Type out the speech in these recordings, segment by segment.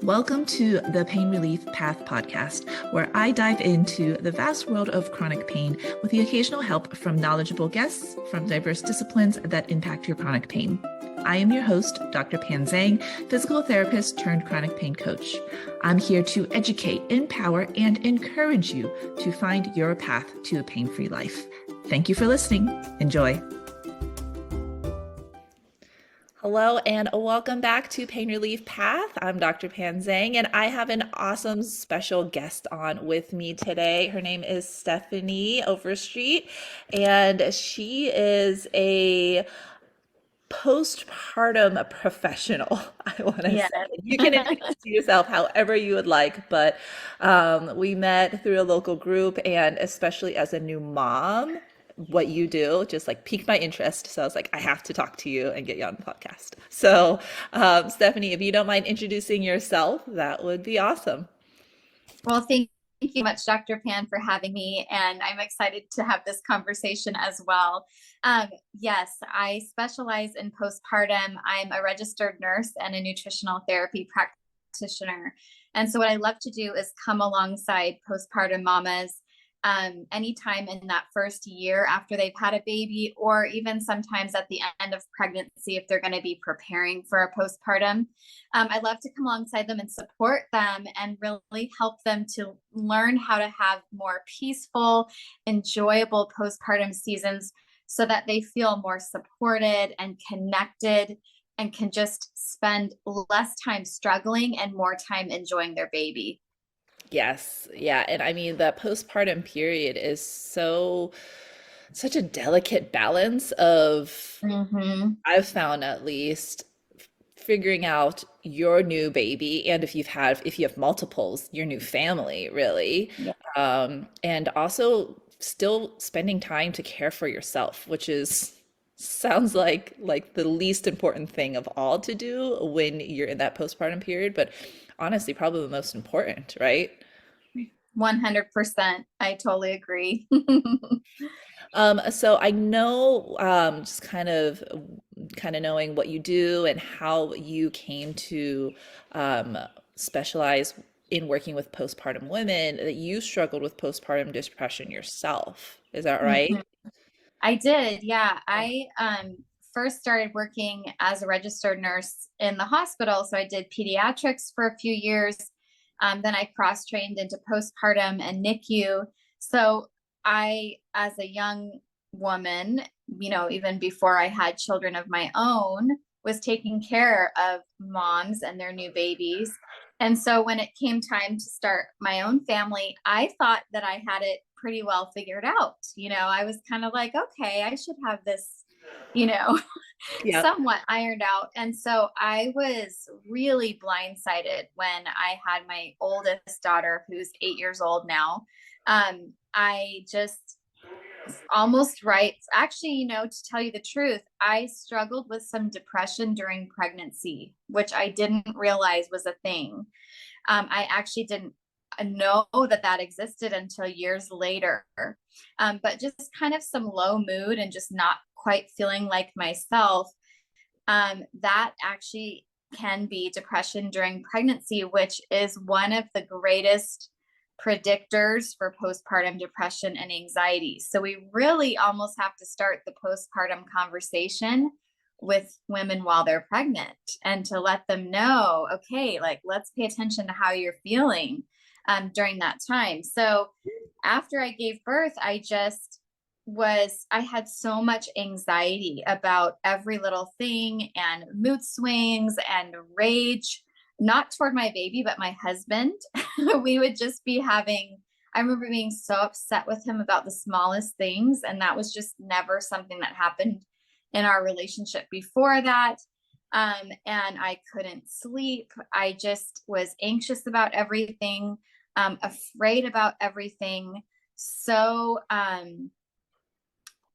Welcome to the Pain Relief Path podcast, where I dive into the vast world of chronic pain with the occasional help from knowledgeable guests from diverse disciplines that impact your chronic pain. I am your host, Dr. Pan Zhang, physical therapist turned chronic pain coach. I'm here to educate, empower, and encourage you to find your path to a pain-free life. Thank you for listening. Enjoy. Hello and welcome back to Pain Relief Path. I'm Dr. Pan Zhang and I have an awesome special guest on with me today. Her name is Stefanie Overstreet and she is a postpartum professional. I want to Yeah. say you can introduce yourself however you would like, but we met through a local group, and especially as a new mom, what you do just like piqued my interest. So I was like, I have to talk to you and get you on the podcast. So, Stefanie, if you don't mind introducing yourself, that would be awesome. Well, thank you much, Dr. Pan, for having me. And I'm excited to have this conversation as well. Yes, I specialize in postpartum. I'm a registered nurse and a nutritional therapy practitioner. And so what I love to do is come alongside postpartum mamas anytime in that first year after they've had a baby, or even sometimes at the end of pregnancy if they're going to be preparing for a postpartum. I love to come alongside them and support them and really help them to learn how to have more peaceful, enjoyable postpartum seasons so that they feel more supported and connected and can just spend less time struggling and more time enjoying their baby. Yes, yeah. And I mean, the postpartum period is such a delicate balance of, Mm-hmm. I've found at least, figuring out your new baby, and if you have multiples, your new family, really. Yeah. And also still spending time to care for yourself, which is sounds like the least important thing of all to do when you're in that postpartum period, but honestly, probably the most important, right? 100%. I totally agree. So I know, just kind of knowing what you do and how you came to um, specialize in working with postpartum women, that you struggled with postpartum depression yourself. Is that right? Mhm. I did. Yeah. I first started working as a registered nurse in the hospital. So I did pediatrics for a few years. Then I cross trained into postpartum and NICU. So as a young woman, even before I had children of my own, was taking care of moms and their new babies. And so when it came time to start my own family, I thought that I had it pretty well figured out. I was kind of like, okay, I should have this, you know, Yeah. somewhat ironed out. And so I was really blindsided when I had my oldest daughter, who's 8 years old now. I just almost right. Actually, to tell you the truth, I struggled with some depression during pregnancy, which I didn't realize was a thing. I actually didn't know that existed until years later. But just kind of some low mood and just not quite feeling like myself. That actually can be depression during pregnancy, which is one of the greatest predictors for postpartum depression and anxiety. So we really almost have to start the postpartum conversation with women while they're pregnant and to let them know, okay, like let's pay attention to how you're feeling during that time. So after I gave birth, I had so much anxiety about every little thing and mood swings and rage, not toward my baby, but my husband. We would just be I remember being so upset with him about the smallest things. And that was just never something that happened in our relationship before that. And I couldn't sleep. I just was anxious about everything, afraid about everything. So,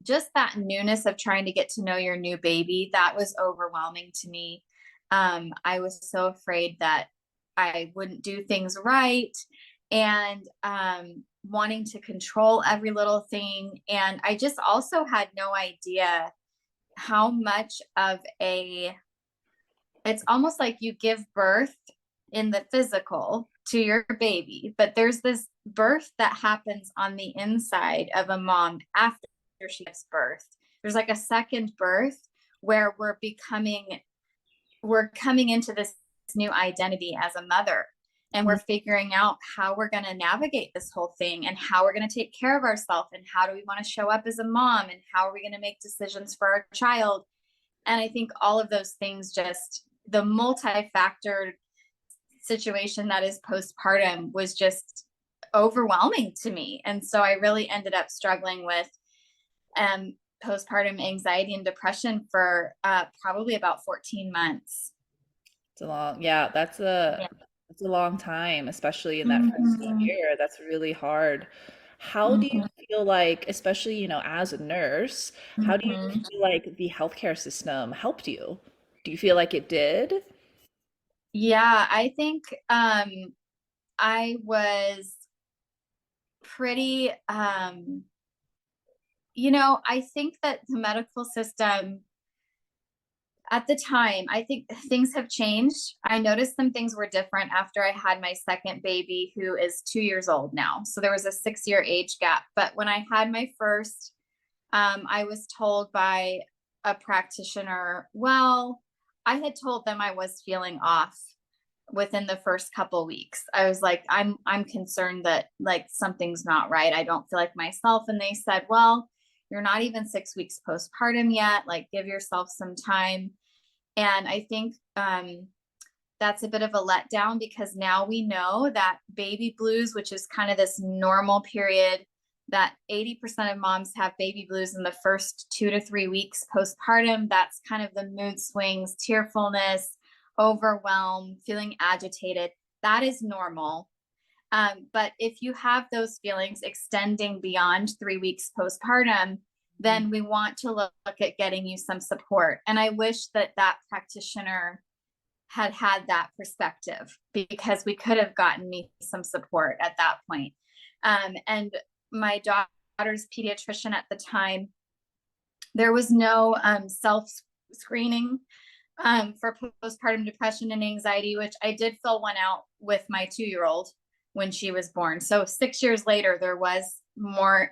just that newness of trying to get to know your new baby, that was overwhelming to me. I was so afraid that I wouldn't do things right, and wanting to control every little thing. And I just also had no idea how much of it's almost like you give birth in the physical to your baby, but there's this birth that happens on the inside of a mom after she gives birth. There's like a second birth where we're coming into this new identity as a mother, and we're figuring out how we're going to navigate this whole thing and how we're going to take care of ourselves and how do we want to show up as a mom and how are we going to make decisions for our child. And I think all of those things, just the multi-factor situation that is postpartum, was just overwhelming to me. And so I really ended up struggling with postpartum anxiety and depression for probably about 14 months. It's a long, yeah, Yeah. that's a long time, especially in that first Mm-hmm. year. That's really hard. How do you Mm-hmm. feel like, especially, as a nurse, how do you Mm-hmm. feel like the healthcare system helped you? Do you feel like it did? Yeah, I think I was pretty, I think that the medical system at the time, I think things have changed. I noticed some things were different after I had my second baby, who is 2 years old now. So there was a 6 year age gap. But when I had my first, I was told by a practitioner, well, I had told them I was feeling off within the first couple weeks. I was like, I'm concerned that like something's not right. I don't feel like myself. And they said, well, you're not even 6 weeks postpartum yet. Like, give yourself some time. And I think that's a bit of a letdown, because now we know that baby blues, which is kind of this normal period, that 80% of moms have baby blues in the first 2 to 3 weeks postpartum. That's kind of the mood swings, tearfulness, overwhelm, feeling agitated. That is normal. But if you have those feelings extending beyond 3 weeks postpartum, then we want to look at getting you some support. And I wish that that practitioner had had that perspective, because we could have gotten me some support at that point. And my daughter's pediatrician at the time, there was no self screening for postpartum depression and anxiety, which I did fill one out with my 2 year old when she was born. So 6 years later, there was more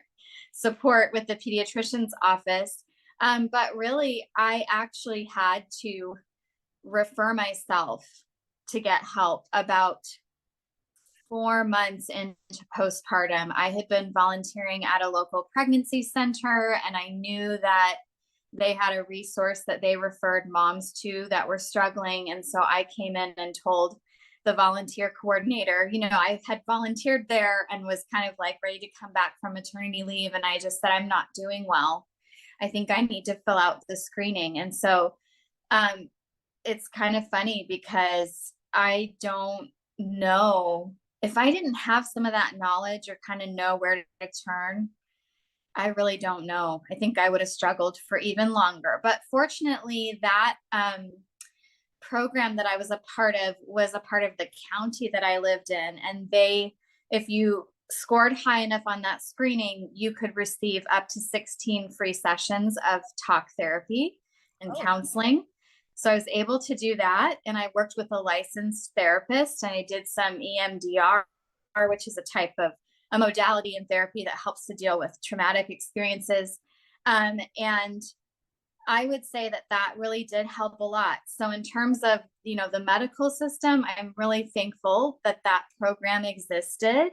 support with the pediatrician's office. But really, I actually had to refer myself to get help about 4 months into postpartum. I had been volunteering at a local pregnancy center, and I knew that they had a resource that they referred moms to that were struggling. And so I came in and told the volunteer coordinator, I had volunteered there and was kind of like ready to come back from maternity leave. And I just said, I'm not doing well. I think I need to fill out the screening. And so it's kind of funny, because I don't know if I didn't have some of that knowledge or kind of know where to turn. I really don't know. I think I would have struggled for even longer. But fortunately, that program that I was a part of was a part of the county that I lived in. And if you scored high enough on that screening, you could receive up to 16 free sessions of talk therapy and counseling. So I was able to do that. And I worked with a licensed therapist, and I did some EMDR, which is a modality in therapy that helps to deal with traumatic experiences. And I would say that really did help a lot. So in terms of, the medical system, I'm really thankful that that program existed.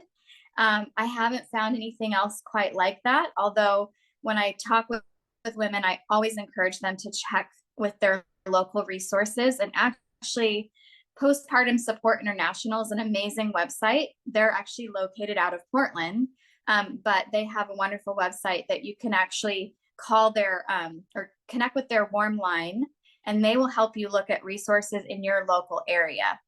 I haven't found anything else quite like that. Although when I talk with women, I always encourage them to check with their local resources. And actually, Postpartum Support International is an amazing website. They're actually located out of Portland, but they have a wonderful website that you can actually call their or connect with their warm line, and they will help you look at resources in your local area.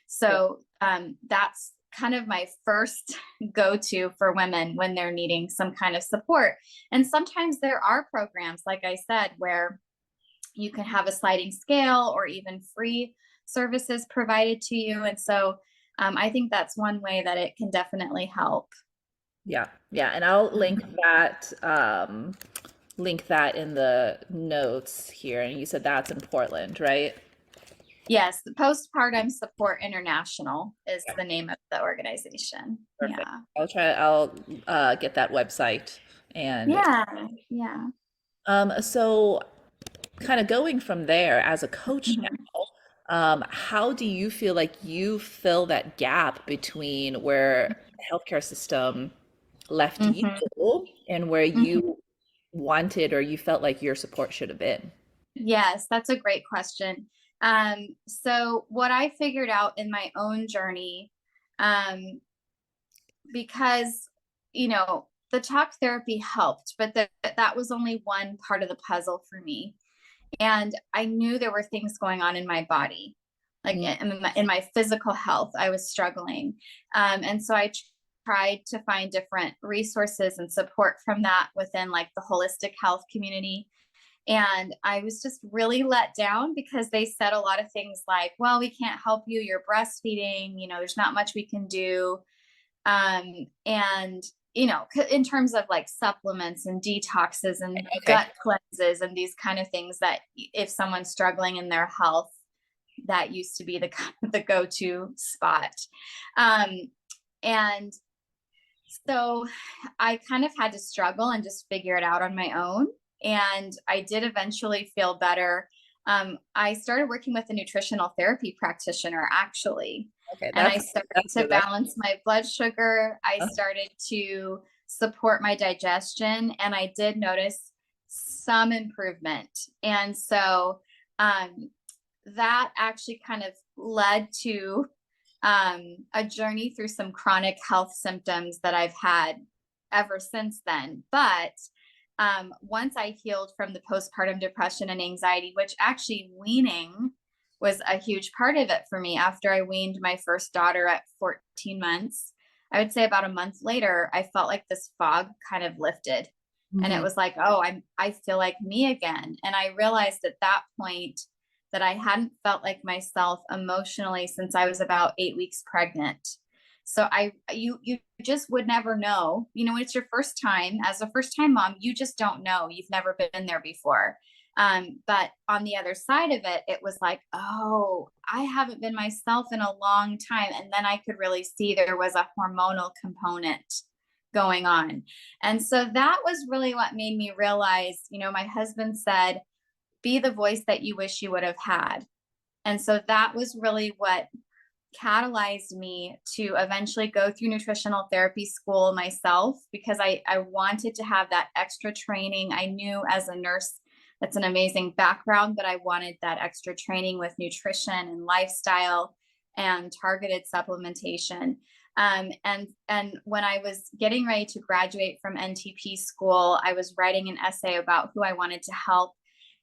So that's kind of my first go-to for women when they're needing some kind of support. And sometimes there are programs, like I said, where you can have a sliding scale or even free services provided to you. And so I think that's one way that it can definitely help. Yeah, yeah, and I'll link that in the notes here. And you said that's in Portland, right? Yes, the Postpartum Support International is the name of the organization. Perfect. I'll get that website. And Yeah. Yeah. so kind of going from there as a coach Mhm. now, how do you feel like you fill that gap between where the healthcare system left you Mhm. and where Mhm. you wanted or you felt like your support should have been? Yes, that's a great question. So what I figured out in my own journey, um, because the talk therapy helped, but that was only one part of the puzzle for me. And I knew there were things going on in my body, like Mm, in my physical health. I was struggling, and so I tried to find different resources and support from that within like the holistic health community. And I was just really let down because they said a lot of things like, well, we can't help you, you're breastfeeding, there's not much we can do. And in terms of like supplements and detoxes and okay. gut cleanses and these kind of things, that if someone's struggling in their health, that used to be the go-to spot. And so I kind of had to struggle and just figure it out on my own. And I did eventually feel better. I started working with a nutritional therapy practitioner, actually, Okay, and I started that's to good. That's balance my blood sugar. I started to support my digestion, and I did notice some improvement. And so um, that actually kind of led to a journey through some chronic health symptoms that I've had ever since then. But once I healed from the postpartum depression and anxiety, which actually weaning was a huge part of it for me. After I weaned my first daughter at 14 months, I would say about a month later, I felt like this fog kind of lifted. And it Mhm. was like, oh, I feel like me again. And I realized at that point that I hadn't felt like myself emotionally since I was about 8 weeks pregnant. So you just would never know. When it's your first time as a first time mom, you just don't know. You've never been there before. But on the other side of it, it was like, oh, I haven't been myself in a long time. And then I could really see there was a hormonal component going on. And so that was really what made me realize, my husband said, be the voice that you wish you would have had. And so that was really what catalyzed me to eventually go through nutritional therapy school myself, because I wanted to have that extra training. I knew as a nurse, that's an amazing background, but I wanted that extra training with nutrition and lifestyle and targeted supplementation. And when I was getting ready to graduate from NTP school, I was writing an essay about who I wanted to help.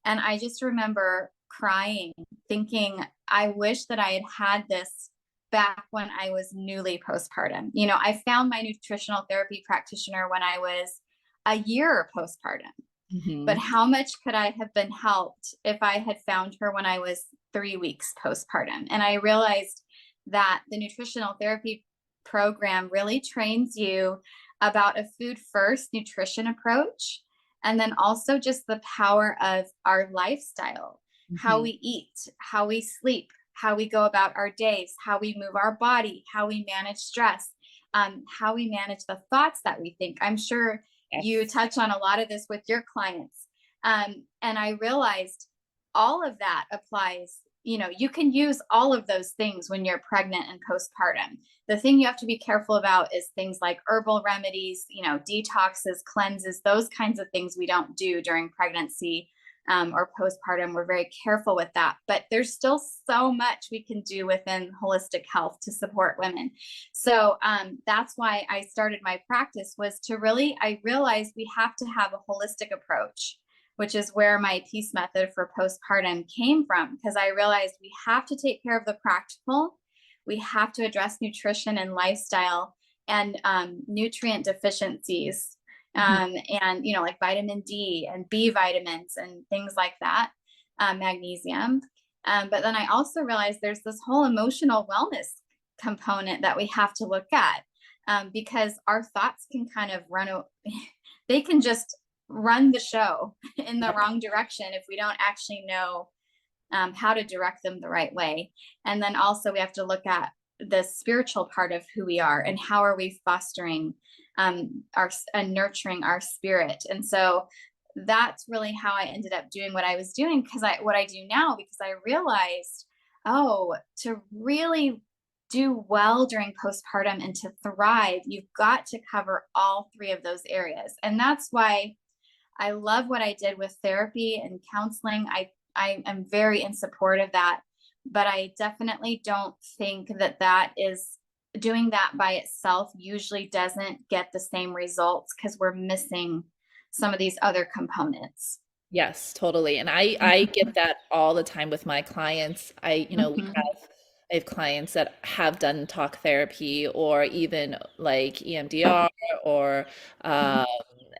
And I just remember crying, thinking, I wish that I had had this back when I was newly postpartum. I found my nutritional therapy practitioner when I was a year postpartum, but Mhm. how much could I have been helped if I had found her when I was 3 weeks postpartum? And I realized that the nutritional therapy program really trains you about a food first nutrition approach. And then also just the power of our lifestyle, how Mhm. we eat, how we sleep, how we go about our days, how we move our body, how we manage stress, how we manage the thoughts that we think. I'm sure you Yes. touch on a lot of this with your clients. And I realized all of that applies. You can use all of those things when you're pregnant and postpartum. The thing you have to be careful about is things like herbal remedies, detoxes, cleanses, those kinds of things we don't do during pregnancy or postpartum. We're very careful with that, but there's still so much we can do within holistic health to support women. So that's why I started my practice, was to really, I realized we have to have a holistic approach, which is where my peace method for postpartum came from, because I realized we have to take care of the practical. We have to address nutrition and lifestyle and nutrient deficiencies, Mhm. and like vitamin D and B vitamins and things like that, magnesium. But then I also realized there's this whole emotional wellness component that we have to look at, because our thoughts can kind of they can just run the show in the wrong direction if we don't actually know how to direct them the right way. And then also we have to look at the spiritual part of who we are and how are we fostering our and nurturing our spirit. And so that's really how I ended up doing what I was doing, what I do now, because I realized, oh, to really do well during postpartum and to thrive, you've got to cover all three of those areas. And that's why I love what I did with therapy and counseling. I am very in support of that, but I definitely don't think that is doing that by itself usually doesn't get the same results because we're missing some of these other components. Yes, totally. And I get that all the time with my clients. Mhm. I have clients that have done talk therapy or even like EMDR or Mhm. um,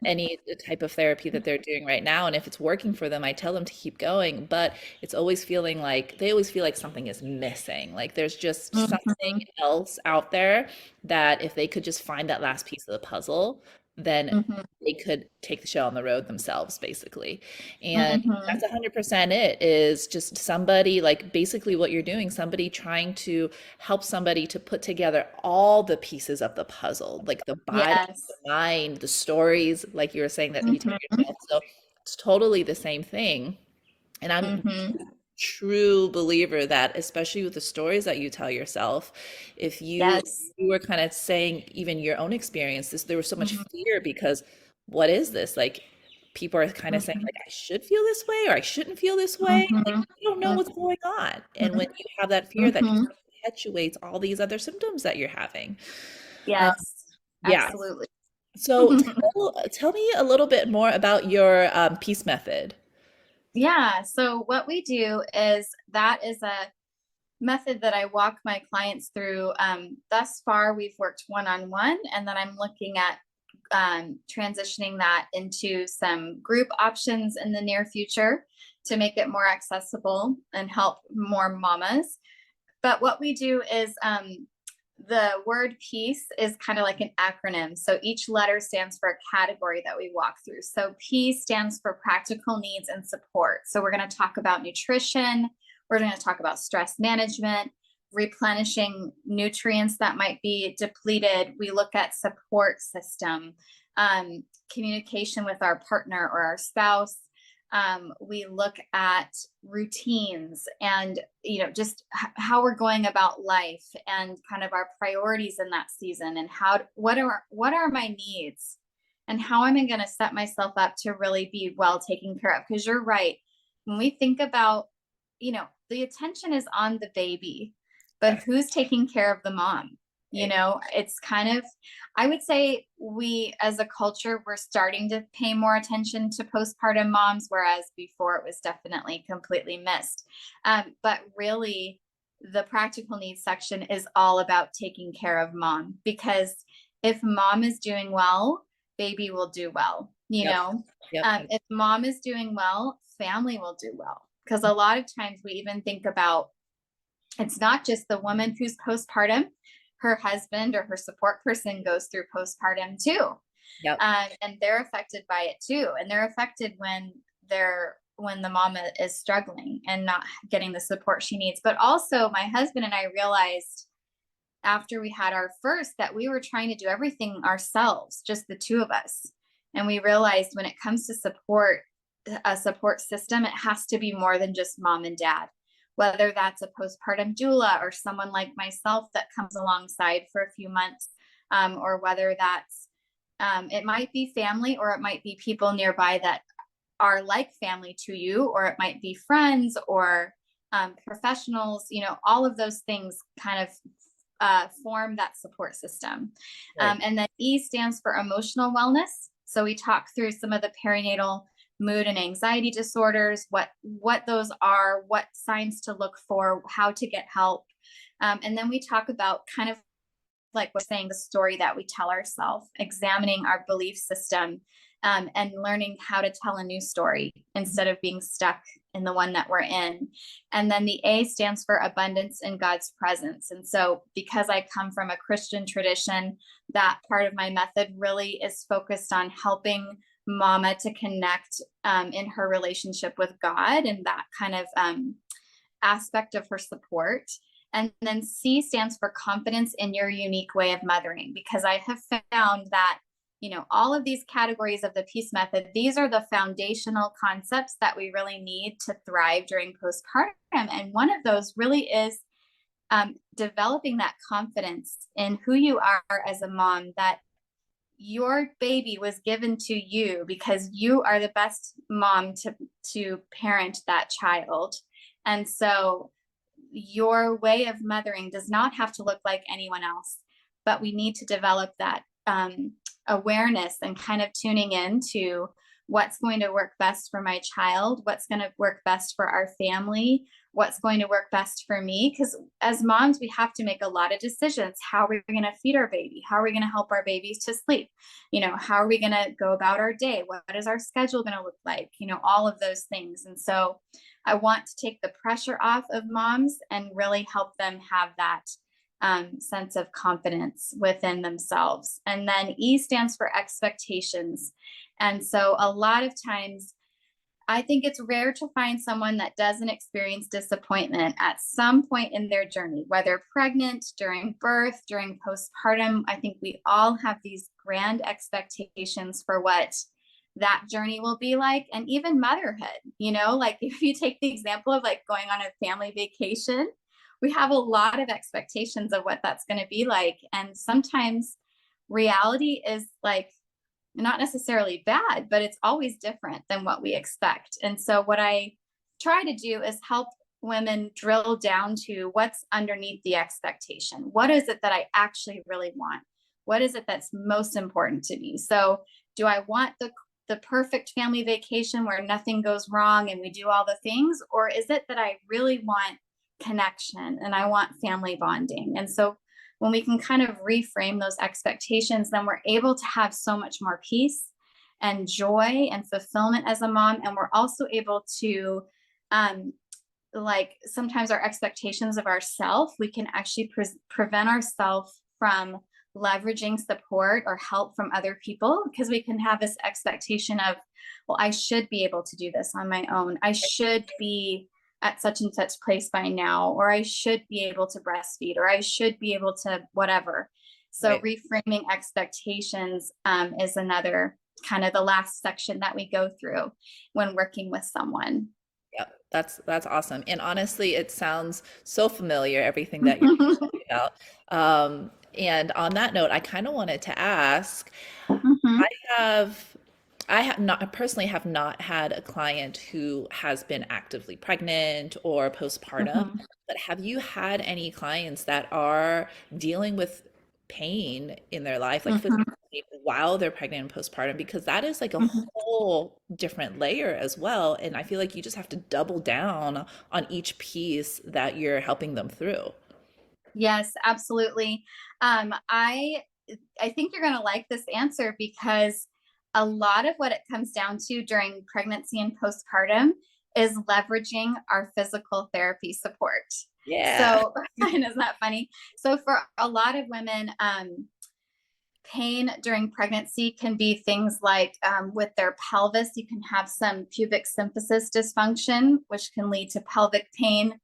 any type of therapy that they're doing right now. And if it's working for them, I tell them to keep going. But it's always feeling like they always feel like something is missing. Like there's just something Mhm. else out there that if they could just find that last piece of the puzzle, then Mhm. they could take the show on the road themselves, basically. And that's Mhm. 100% it, is just somebody, like basically what you're doing, somebody trying to help somebody to put together all the pieces of the puzzle, like the body, the Yes. mind, the stories, like you were saying that you tell Mhm. yourself. So it's totally the same thing. And I'm Mhm. true believer that especially with the stories that you tell yourself, if Yes. you were kind of saying even your own experience, there was so much Mhm. fear because what is this? Like people are kind of saying Mhm. like I should feel this way or I shouldn't feel this way. Like Mhm. you don't know what's going on. And when Mhm. you have that fear, that just Mhm. perpetuates all these other symptoms that you're having. Um, Yes. yeah. Absolutely. So tell me a little bit more about your peace method. Yeah. So what we do is that is a method that I walk my clients through. Thus far, we've worked one-on-one, and then I'm looking at transitioning that into some group options in the near future to make it more accessible and help more mamas. But what we do is the word peace is kind of like an acronym. So each letter stands for a category that we walk through. So P stands for practical needs and support. So we're going to talk about nutrition. We're going to talk about stress management, replenishing nutrients that might be depleted. We look at support system, communication with our partner or our spouse. We look at routines and just how we're going about life and kind of our priorities in that season, and what are my needs and how am I going to set myself up to really be well taken care of. Because you're right, when we think about, the attention is on the baby, but Yes. who's taking care of the mom? It's kind of, I would say we as a culture, we're starting to pay more attention to postpartum moms, whereas before it was definitely completely missed. But really, the practical needs section is all about taking care of mom, because if mom is doing well, baby will do well. Yep. Yep. If mom is doing well, family will do well. Because a lot of times we even think about, it's not just the woman who's postpartum, her husband or her support person goes through postpartum too. Yep. And they're affected by it too. And they're affected when the mama is struggling and not getting the support she needs. But also my husband and I realized after we had our first that we were trying to do everything ourselves, just the two of us. And we realized when it comes to support, a support system, it has to be more than just mom and dad, whether that's a postpartum doula or someone like myself that comes alongside for a few months, or whether that's it might be family, or it might be people nearby that are like family to you, or it might be friends or professionals. All of those things kind of form that support system. Right. And then E stands for emotional wellness. So we talk through some of the perinatal mood and anxiety disorders, what those are, what signs to look for, how to get help. And then we talk about kind of like we're saying, the story that we tell ourselves, examining our belief system, and learning how to tell a new story instead of being stuck in the one that we're in. And then the A stands for abundance in God's presence. And so because I come from a Christian tradition, that part of my method really is focused on helping mama to connect in her relationship with God, and that kind of aspect of her support. And then C stands for confidence in your unique way of mothering, because I have found that, you know, all of these categories of the PEACE method, these are the foundational concepts that we really need to thrive during postpartum. And one of those really is developing that confidence in who you are as a mom, that your baby was given to you because you are the best mom to parent that child. And so your way of mothering does not have to look like anyone else, but we need to develop that awareness and kind of tuning in to what's going to work best for my child, what's going to work best for our family, what's going to work best for me. Because as moms, we have to make a lot of decisions. How are we going to feed our baby? How are we going to help our babies to sleep? You know, how are we going to go about our day? What is our schedule going to look like? You know, all of those things. And so I want to take the pressure off of moms and really help them have that sense of confidence within themselves. And then E stands for expectations. And so a lot of times, I think it's rare to find someone that doesn't experience disappointment at some point in their journey, whether pregnant, during birth, during postpartum. I think we all have these grand expectations for what that journey will be like, and even motherhood. You know, like if you take the example of like going on a family vacation, we have a lot of expectations of what that's going to be like. And sometimes reality is like not necessarily bad, but it's always different than what we expect. And so what I try to do is help women drill down to what's underneath the expectation. What is it that I actually really want? What is it that's most important to me? So do I want the perfect family vacation where nothing goes wrong and we do all the things? Or is it that I really want connection and I want family bonding? And so when we can kind of reframe those expectations, then we're able to have so much more peace and joy and fulfillment as a mom. And we're also able to, like sometimes our expectations of ourselves, we can actually prevent ourselves from leveraging support or help from other people, because we can have this expectation of, well, I should be able to do this on my own. I should be at such and such place by now, or I should be able to breastfeed, or I should be able to whatever. So right. Reframing expectations is another kind of the last section that we go through when working with someone. Yeah, that's awesome. And honestly, it sounds so familiar, everything that you're talking about. And on that note, I kind of wanted to ask, Mm-hmm. I have not personally have not had a client who has been actively pregnant or postpartum, Mm-hmm. but have you had any clients that are dealing with pain in their life, like physical pain, while they're pregnant and postpartum? Because that is like a Mm-hmm. whole different layer as well. And I feel like you just have to double down on each piece that you're helping them through. Yes, absolutely. I think you're going to like this answer, because a lot of what it comes down to during pregnancy and postpartum is leveraging our physical therapy support. Yeah. So, and isn't that funny? So for a lot of women, pain during pregnancy can be things like with their pelvis, you can have some pubic symphysis dysfunction, which can lead to pelvic pain,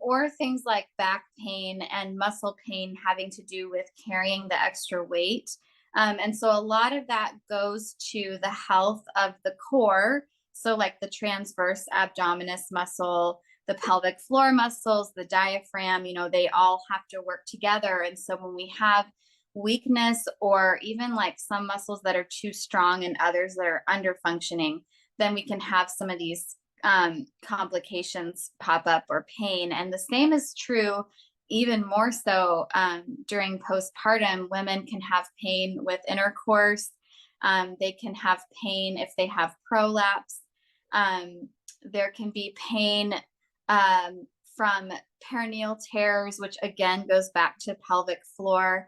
or things like back pain and muscle pain having to do with carrying the extra weight. And so a lot of that goes to the health of the core. So like the transverse abdominis muscle, the pelvic floor muscles, the diaphragm, you know, they all have to work together. And so when we have weakness, or even like some muscles that are too strong and others that are under functioning, then we can have some of these complications pop up, or pain. And the same is true, even more so during postpartum. Women can have pain with intercourse. They can have pain if they have prolapse. There can be pain from perineal tears, which again goes back to pelvic floor.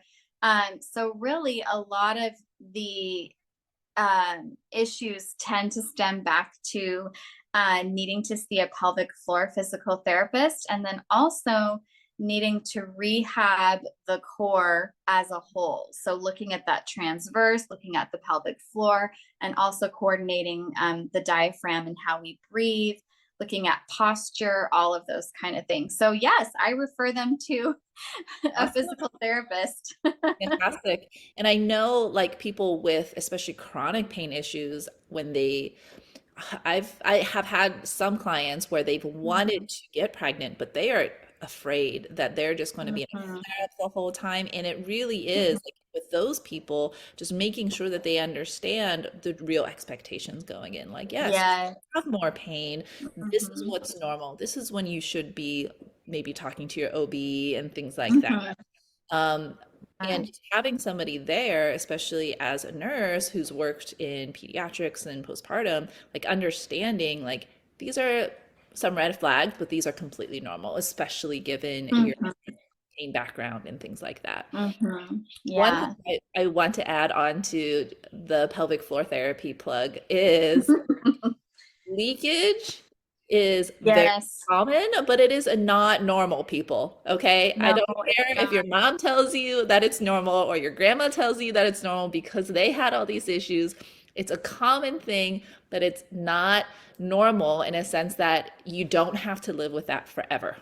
So really a lot of the issues tend to stem back to needing to see a pelvic floor physical therapist, and then also needing to rehab the core as a whole. So looking at that transverse, looking at the pelvic floor, and also coordinating the diaphragm and how we breathe, looking at posture, all of those kind of things. So yes, I refer them to a Awesome. physical therapist. Fantastic. And I know like people with especially chronic pain issues when I have had some clients where they've Mhm, wanted to get pregnant, but they are afraid that they're just going to be in a mhm, flare-up the whole time. And it really is mhm. like with those people, just making sure that they understand the real expectations going in. Like, yes, Yeah. you have more pain. This is Mhm, what's normal. This is when you should be maybe talking to your OB and things like that. mhm. Um, Uh, and just having somebody there, especially as a nurse who's worked in pediatrics and postpartum, like understanding like these are some red flags, but these are completely normal, especially given your mhm, pain background and things like that. mhm. One thing Yeah. I want to add on to the pelvic floor therapy plug is leakage is very Yes. common, but it is not normal, people. Okay. I No, don't it's care if not. your mom tells you that it's normal or your grandma tells you that it's normal because they had all these issues. It's a common thing, but it's not normal in a sense that you don't have to live with that forever.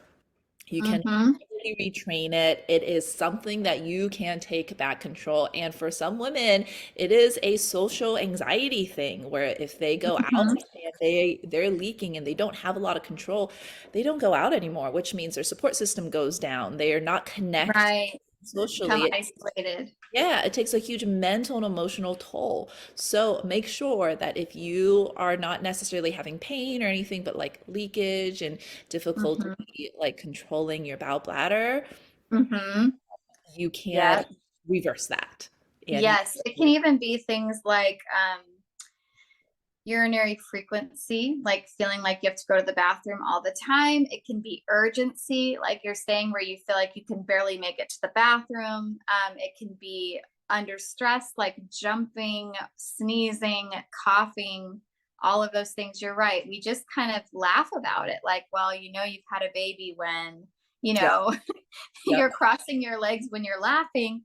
You can Mhm. really retrain it. It is something that you can take back control. And for some women, it is a social anxiety thing where if they go out Mhm. and they're leaking and they don't have a lot of control, they don't go out anymore, which means their support system goes down. They are not connected Right. Become socially. isolated. Yeah, it takes a huge mental and emotional toll. So make sure that if you are not necessarily having pain or anything, but like leakage and difficulty Mhm. like controlling your bowel bladder, Mhm. you can Yep. reverse that. And you Yes. It can even be things like urinary frequency, like feeling like you have to go to the bathroom all the time. It can be urgency, like you're saying, where you feel like you can barely make it to the bathroom. It can be under stress, like jumping, sneezing, coughing, all of those things. You're right. We just kind of laugh about it, like, well, you've had a baby when, you yep, know, yep. you're crossing your legs when you're laughing.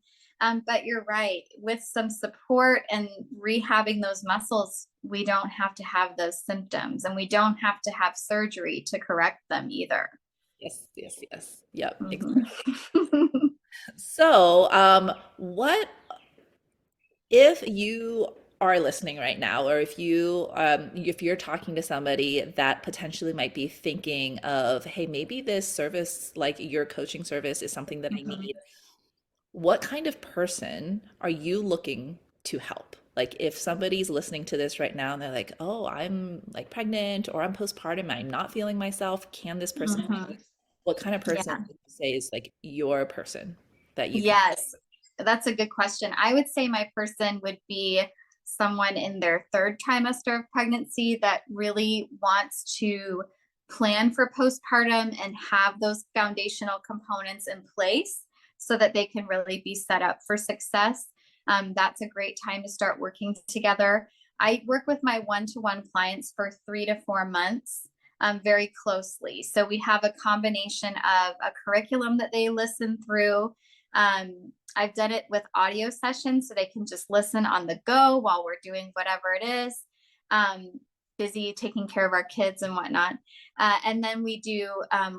But you're right. With some support and rehabbing those muscles, we don't have to have those symptoms and we don't have to have surgery to correct them either. Yes, yes, yes. Yep, Mhm. exactly. So, what if you are listening right now, or if you're talking to somebody that potentially might be thinking of, hey, maybe this service, like your coaching service, is something that I Mhm. need. What kind of person are you looking to help? Like if somebody's listening to this right now and they're like, "Oh, I'm like pregnant or I'm postpartum, I'm not feeling myself. Can this person help me?" Mhm. What kind of person Yeah. would you say is like your person that you can? Yes, that's a good question. I would say my person would be someone in their third trimester of pregnancy that really wants to plan for postpartum and have those foundational components in place so that they can really be set up for success. That's a great time to start working together. I work with my one-to-one clients for 3 to 4 months. Very closely. So we have a combination of a curriculum that they listen through. I've done it with audio sessions so they can just listen on the go while we're doing whatever it is, um, busy taking care of our kids and whatnot. And then we do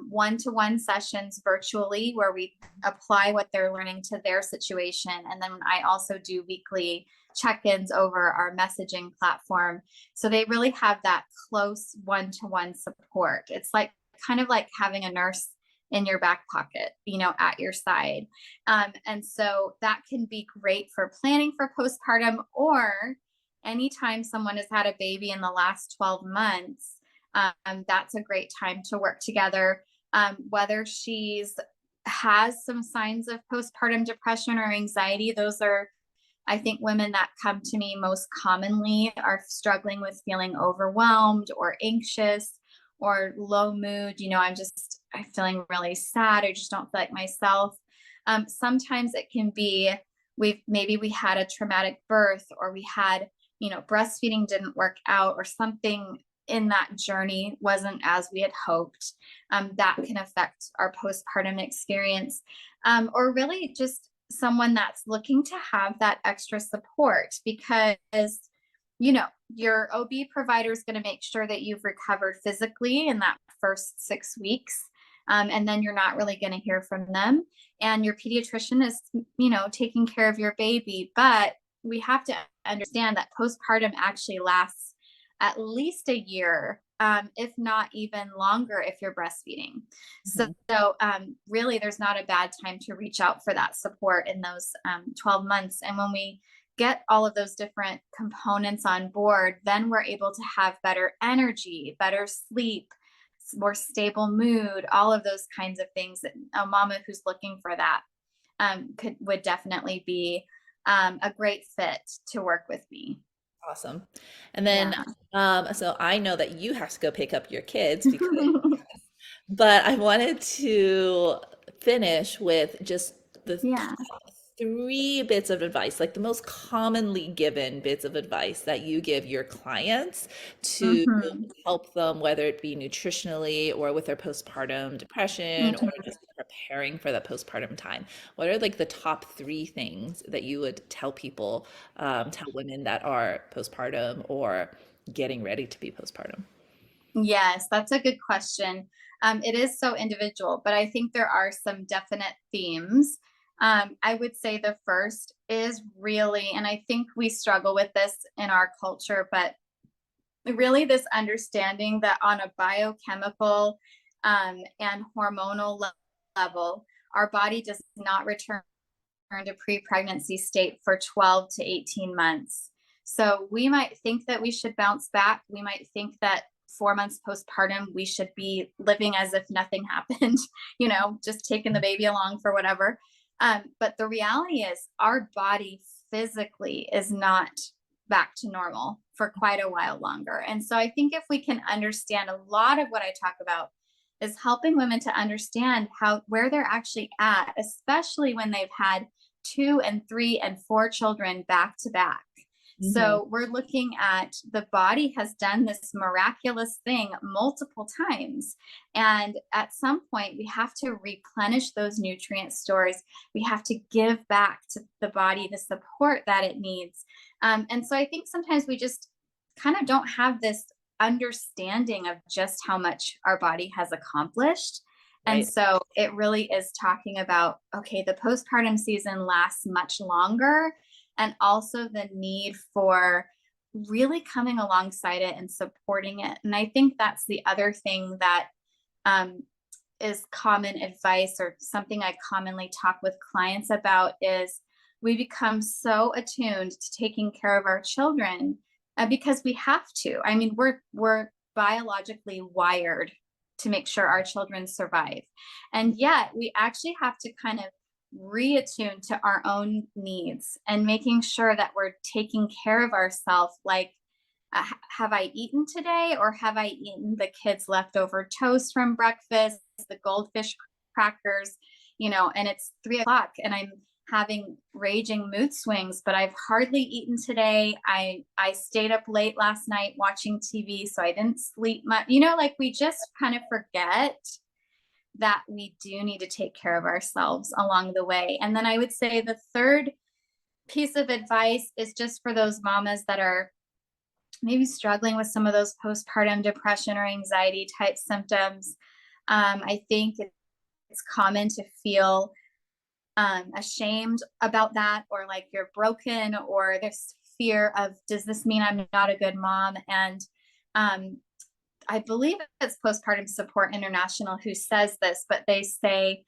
one-to-one sessions virtually where we apply what they're learning to their situation. And then I also do weekly check-ins over our messaging platform. So they really have that close one-to-one support. It's like kind of like having a nurse in your back pocket, at your side. And so that can be great for planning for postpartum or anytime someone has had a baby in the last 12 months. That's a great time to work together. Whether she's has some signs of postpartum depression or anxiety, those are, I think, women that come to me most commonly are struggling with feeling overwhelmed or anxious or low mood. I'm feeling really sad. I just don't feel like myself. Sometimes it can be we had a traumatic birth or we had, breastfeeding didn't work out or something in that journey wasn't as we had hoped. That can affect our postpartum experience. Or really just someone that's looking to have that extra support because your OB provider is going to make sure that you've recovered physically in that first 6 weeks. And then you're not really going to hear from them. And your pediatrician is, taking care of your baby. But we have to understand that postpartum actually lasts at least a year, if not even longer if you're breastfeeding. Mhm. So really, there's not a bad time to reach out for that support in those 12 months. And when we get all of those different components on board, then we're able to have better energy, better sleep, more stable mood, all of those kinds of things that a mama who's looking for that would definitely be a great fit to work with me. Awesome. And then, Yeah. so I know that you have to go pick up your kids but I wanted to finish with just the Yeah. top three bits of advice, like the most commonly given bits of advice that you give your clients to Hmm. help them, whether it be nutritionally or with their postpartum depression or Hmm. just preparing for that postpartum time. What are like the top three things that you would tell people, tell women that are postpartum or getting ready to be postpartum? Yes, that's a good question. It is so individual, but I think there are some definite themes. I would say the first is really, and I think we struggle with this in our culture, but really this understanding that on a biochemical and hormonal level, our body does not return to pre-pregnancy state for 12 to 18 months. So we might think that we should bounce back. We might think that 4 months postpartum, we should be living as if nothing happened, just taking the baby along for whatever. But the reality is our body physically is not back to normal for quite a while longer. And so I think if we can understand, a lot of what I talk about is helping women to understand where they're actually at, especially when they've had 2 and 3 and 4 children back to back. Hmm. So we're looking at the body has done this miraculous thing multiple times. And at some point, we have to replenish those nutrient stores. We have to give back to the body the support that it needs. And so I think sometimes we just kind of don't have this understanding of just how much our body has accomplished. And Right. so it really is talking about, okay, the postpartum season lasts much longer, and also the need for really coming alongside it and supporting it. And I think that's the other thing that um, is common advice, or something I commonly talk with clients about, is we become so attuned to taking care of our children because we have to. I mean, we're biologically wired to make sure our children survive. And yet we actually have to kind of reattune to our own needs and making sure that we're taking care of ourselves. Like, have I eaten today, or have I eaten the kids' leftover toast from breakfast, the goldfish crackers, and it's 3 o'clock and I'm having raging mood swings, but I've hardly eaten today. I stayed up late last night watching TV, so I didn't sleep much. Like, we just kind of forget that we do need to take care of ourselves along the way. And then I would say the third piece of advice is just for those mamas that are maybe struggling with some of those postpartum depression or anxiety type symptoms. I think it's common to feel ashamed about that, or like you're broken, or this fear of, does this mean I'm not a good mom? And I believe it's Postpartum Support International who says this, but they say,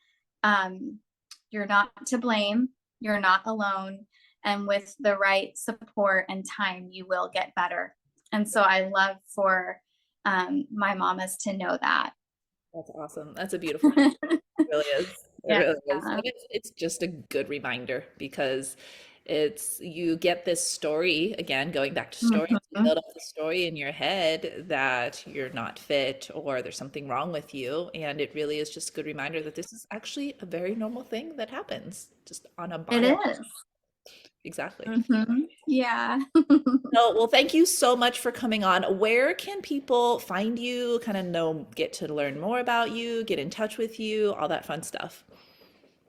you're not to blame, you're not alone, and with the right support and time, you will get better. And so I love for my mamas to know that. That's awesome. That's a beautiful message. It really is. It Yeah. really is. And it's just a good reminder because it's you get this story again, going back to stories, you Mhm. build up the story in your head that you're not fit or there's something wrong with you. And it really is just a good reminder that this is actually a very normal thing that happens just on a It bio. is. Exactly. Yeah. So, well, thank you so much for coming on. Where can people find you, kind of get to learn more about you, get in touch with you, all that fun stuff?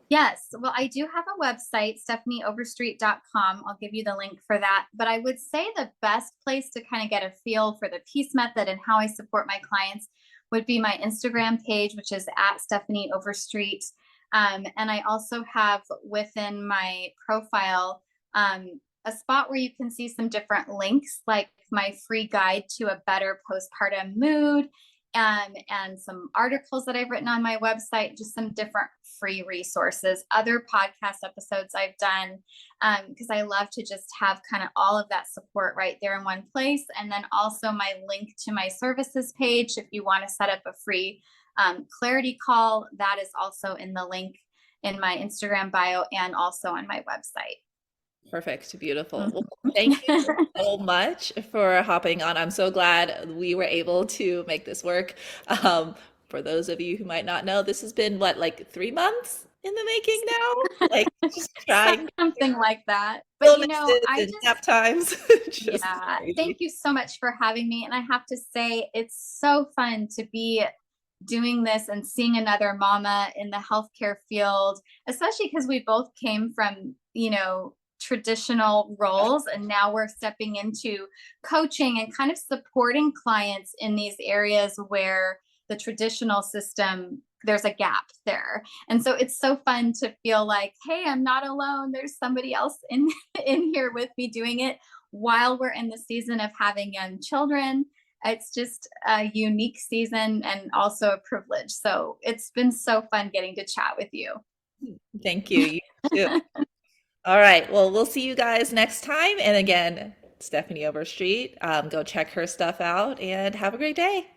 Yes. Well, I do have a website, StefanieOverstreet.com. I'll give you the link for that. But I would say the best place to kind of get a feel for the Peace Method and how I support my clients would be my Instagram page, which is at Stefanie Overstreet. And I also have within my profile a spot where you can see some different links, like my free guide to a better postpartum mood, and some articles that I've written on my website, just some different free resources, other podcast episodes I've done, because I love to just have kind of all of that support right there in one place. And then also my link to my services page, if you want to set up a free clarity call, that is also in the link in my Instagram bio and also on my website. Perfect. Beautiful. Well, thank you so much for hopping on. I'm so glad we were able to make this work. For those of you who might not know, this has been what, like 3 months in the making now? Like just trying something like that. But you know, I and just nap times. Just yeah, crazy. thank you so much for having me. And I have to say, it's so fun to be doing this and seeing another mama in the healthcare field, especially because we both came from, traditional roles, and now we're stepping into coaching and kind of supporting clients in these areas where the traditional system, there's a gap there. And so it's so fun to feel like, hey, I'm not alone, there's somebody else in in here with me doing it while we're in the season of having young children. It's just a unique season and also a privilege. So it's been so fun getting to chat with you. Thank you. You too. All right. Well, we'll see you guys next time. And again, Stefanie Overstreet, go check her stuff out and have a great day.